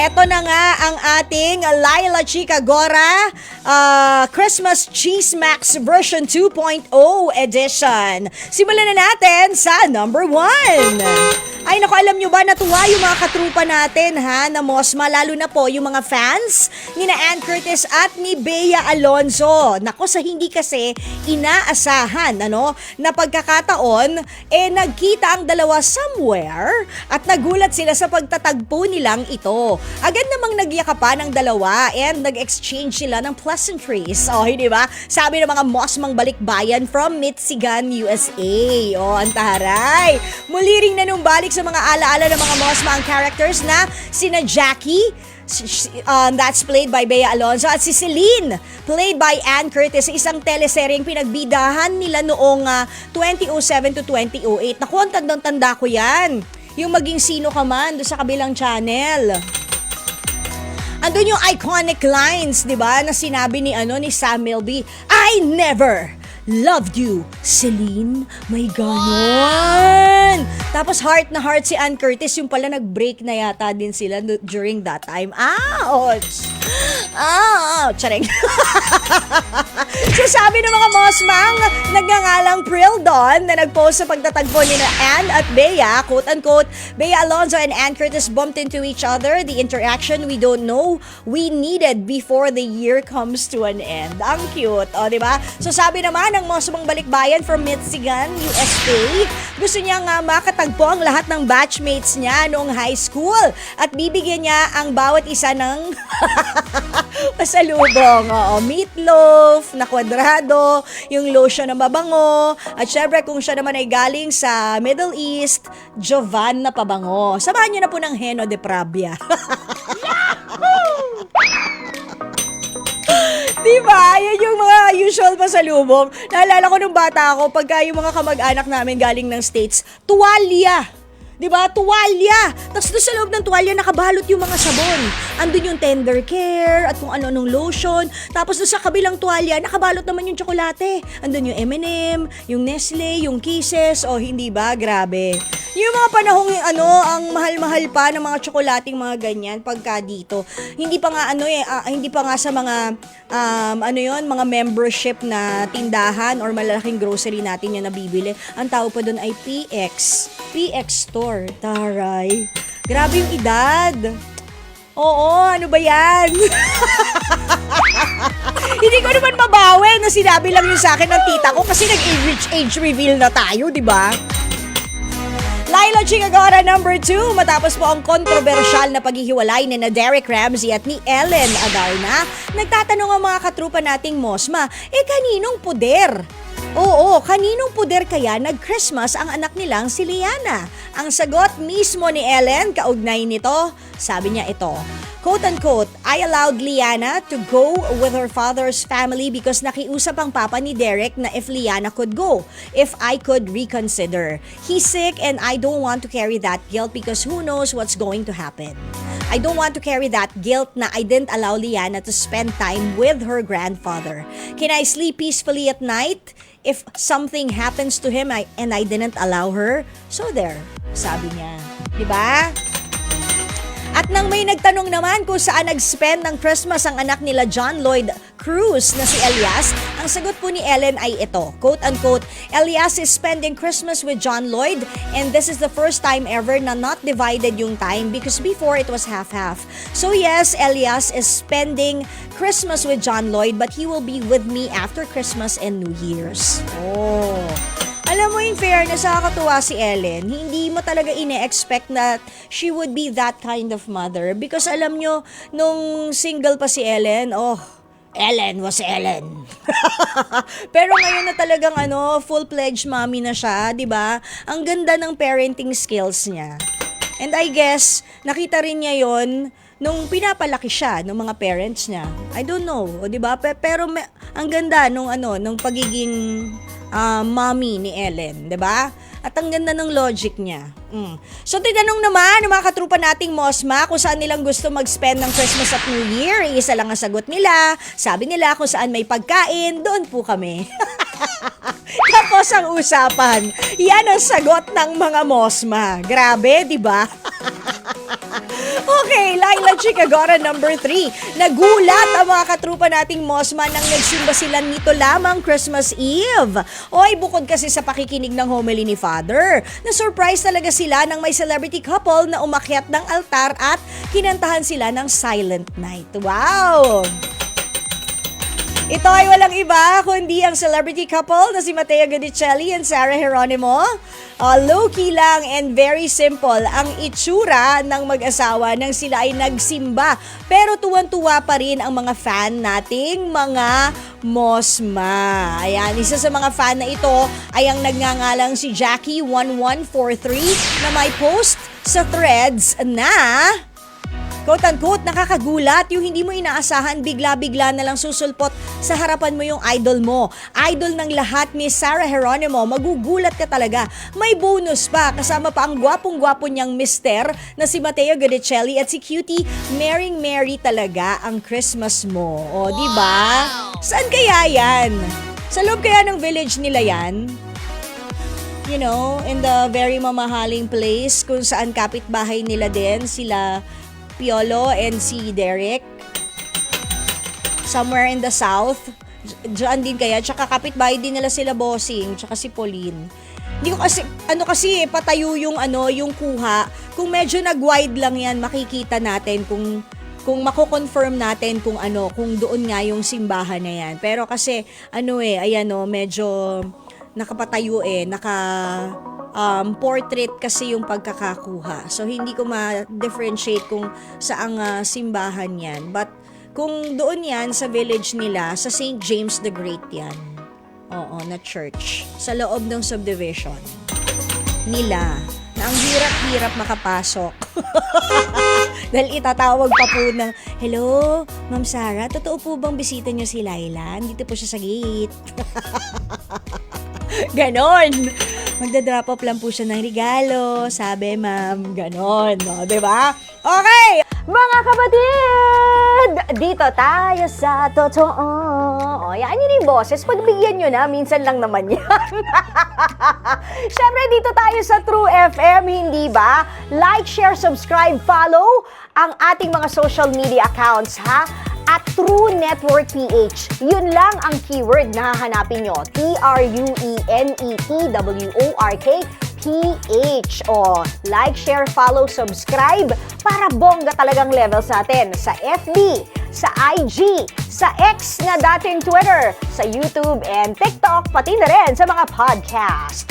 Eto na nga ang ating Laila Chica Gora Christmas Cheese Max version 2.0 edition. Simulan na natin sa number 1. Ay naku, alam nyo ba, natuwa yung mga katrupa natin na Mosma, lalo na po yung mga fans ni na Ann Curtis at ni Bea Alonzo. Naku, sa hindi kasi inaasahan na pagkakataon, nagkita ang dalawa somewhere at nagulat sila sa pagtatagpo nilang ito. Agad namang nagyakapan ang dalawa and nag-exchange sila ng pleasantries. Di ba? Sabi ng mga Mosmang balikbayan from Michigan, USA. Ang taray. Muli ring nanumbalik sa mga alaala ng mga Mosma ang characters na sina Jackie, that's played by Bea Alonzo, at si Celine, played by Ann Curtis, sa isang teleseryeng pinagbidahan nila noong 2007 to 2008. Naku, ang tandang-tanda ko yan. Yung Maging Sino Ka Man, doon sa kabilang channel. Andun yung iconic lines, di ba, na sinabi ni Sam Milby, I never loved you, Celine. May ganon. Tapos heart na heart si Ann Curtis, yung pala nag-break na yata din sila during that time. Ouch! Charing. So sabi ng mga Mosmang, nagngangalang Pril Dawn na nag-post sa pagtatagpo ni na Ann at Bea, quote-unquote, Bea Alonzo and Ann Curtis bumped into each other. The interaction we don't know we needed before the year comes to an end. Ang cute, di ba? So sabi naman ng Mosmang balikbayan from Michigan, USA, gusto niya nga makatagpo ang lahat ng batchmates niya noong high school at bibigyan niya ang bawat isa ng pasalubong. Meatloaf na kwadrado, yung lotion na mabango, at syempre kung siya naman ay galing sa Middle East, Jovan na pabango. Samahan niyo na po ng Heno de Pravia. Diba? Yan yung mga usual pasalubong. Naalala ko nung bata ako, pagka yung mga kamag-anak namin galing ng States, tuwalya. Diba? Tuwalya. Tapos doon sa loob ng tuwalya, nakabalot yung mga sabon. Andun yung tender care at kung ano-anong lotion. Tapos doon sa kabilang tuwalya, nakabalot naman yung tsokolate. Andun yung M&M, yung Nestle, yung Kisses. Hindi ba? Grabe. Yung mga panahong ang mahal-mahal pa ng mga tsokolating mga ganyan pagka dito. Hindi pa nga hindi pa nga sa mga mga membership na tindahan or malalaking grocery natin yung nabibili. Ang tawag pa doon ay PX Store. Taray. Grabe yung edad. Oo, ano ba yan? Hindi ko naman mabawi na sinabi lang yun sa akin ng tita ko kasi nag-age reveal na tayo, di ba? Laila Chica Gora number 2, matapos po ang kontrobersyal na paghihiwalay ni na Derek Ramsey at ni Ellen Adarna, nagtatanong ang mga katrupa nating Mosma, kaninong puder? Kaninong puder kaya nag-Christmas ang anak nilang si Liana? Ang sagot mismo ni Ellen, kaugnay nito, sabi niya ito, quote-unquote, I allowed Liana to go with her father's family because nakiusap ang papa ni Derek na if Liana could go, if I could reconsider. He's sick and I don't want to carry that guilt because who knows what's going to happen. I don't want to carry that guilt na I didn't allow Liana to spend time with her grandfather. Can I sleep peacefully at night if something happens to him and I didn't allow her? So there, sabi niya. Diba? At nang may nagtanong naman kung saan nag-spend ng Christmas ang anak nila John Lloyd Cruz na si Elias, ang sagot po ni Ellen ay ito, quote-unquote, Elias is spending Christmas with John Lloyd and this is the first time ever na not divided yung time because before it was half-half. So yes, Elias is spending Christmas with John Lloyd but he will be with me after Christmas and New Year's. Alam mo, in fairness, nakakatuwa si Ellen. Hindi mo talaga ine-expect na she would be that kind of mother. Because alam nyo, nung single pa si Ellen, Ellen was Ellen. Pero ngayon na talagang full-fledged mommy na siya, 'di ba? Ang ganda ng parenting skills niya. And I guess nakita rin niya 'yon nung pinapalaki siya ng mga parents niya. I don't know, 'di ba? Pero ang ganda nung pagiging mommy ni Ellen, 'di ba? At ang ganda ng logic niya. So, tinanong naman ng mga katrupa nating Mosma kung saan nilang gusto mag-spend ng Christmas at New Year. Isa lang ang sagot nila. Sabi nila kung saan may pagkain, doon po kami. Tapos ang usapan, yan ang sagot ng mga Mosma. Grabe, di ba? Okay, Laila Chicagora number 3. Nagulat ang mga katrupa nating Mosman nang nagsimba sila nito lamang Christmas Eve. Oy, bukod kasi sa pakikinig ng homily ni Father, na-surprise talaga sila nang may celebrity couple na umakyat ng altar at kinantahan sila ng Silent Night. Wow! Ito ay walang iba kundi ang celebrity couple na si Matteo Guidicelli and Sarah Geronimo. Low-key lang and very simple ang itsura ng mag-asawa nang sila ay nagsimba. Pero tuwan-tuwa pa rin ang mga fan nating mga Mosma. Ayan, isa sa mga fan na ito ay ang nagngangalang si Jackie1143 na may post sa Threads na quote-unquote, nakakagulat yung hindi mo inaasahan, bigla-bigla na lang susulpot sa harapan mo yung idol mo. Idol ng lahat, Miss Sarah Geronimo, magugulat ka talaga. May bonus pa, kasama pa ang gwapong-gwapo niyang mister na si Matteo Guidicelli at si cutie Mary talaga ang Christmas mo. O, di ba? Saan kaya yan? Sa loob kaya ng village nila yan? You know, in the very mamahaling place kung saan kapitbahay nila din, sila Piolo and si Derek. Somewhere in the south. Diyan din kaya. Tsaka kapitbahay din nila sila Bossing. Tsaka si Pauline. Hindi ko kasi, patayo yung kuha. Kung medyo nag-wide lang yan, makikita natin kung mako-confirm natin kung doon nga yung simbahan na yan. Pero kasi, medyo nakapatayo portrait kasi yung pagkakakuha. So, hindi ko ma-differentiate kung saang simbahan yan. But, kung doon yan sa village nila, sa St. James the Great yan. Oo, na church. Sa loob ng subdivision nila. Na ang hirap-hirap makapasok. Dahil itatawag pa po ng, "Hello, Ma'am Sarah, totoo po bang bisita niyo si Laila? Dito po siya sa gate." Ganon. Magdadrop off lang po siya ng regalo, sabi ma'am. Ganon, no? Diba? Okay! Mga kapatid! Dito tayo sa totoo. O, yan yun yung boses. Pagbigyan nyo na, minsan lang naman yan. Siyempre, dito tayo sa True FM, hindi ba? Like, share, subscribe, follow ang ating mga social media accounts, ha? At True Network PH. Yun lang ang keyword na hahanapin nyo. TrueNetwork PH. O, like, share, follow, subscribe para bongga talagang levels natin sa FB, sa IG, sa X na dating Twitter, sa YouTube and TikTok, pati na rin sa mga podcast.